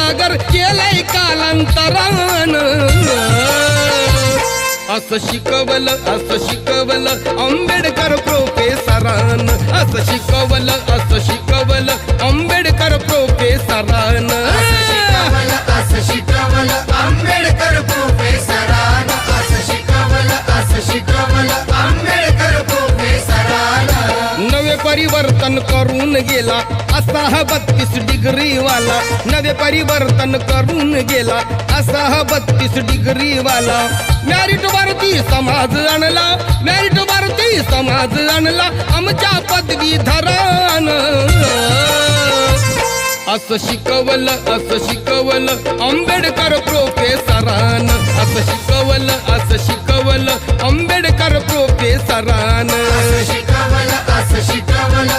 सागर केलंय कालांतरान असं शिकवलं आंबेडकर प्रोफेसरान असं शिकवलं आंबेडकर प्रोफेसरान असं शिकवलं आंबेडकर प्रोफेसरान असं शिकवलं आंबेडकर प्रोफेसरान नवे परिवर्तन करून गेला असा हा 32 डिग्री वाला नवे परिवर्तन करून गेला असा हा 32 डिग्री वाला मॅरिट वरती समाज आणला आमच्या पदवीधरान असं शिकवलं आंबेडकर प्रोफेसरान असं शिकवलं आंबेडकर प्रोफेसरान असं शिकवलं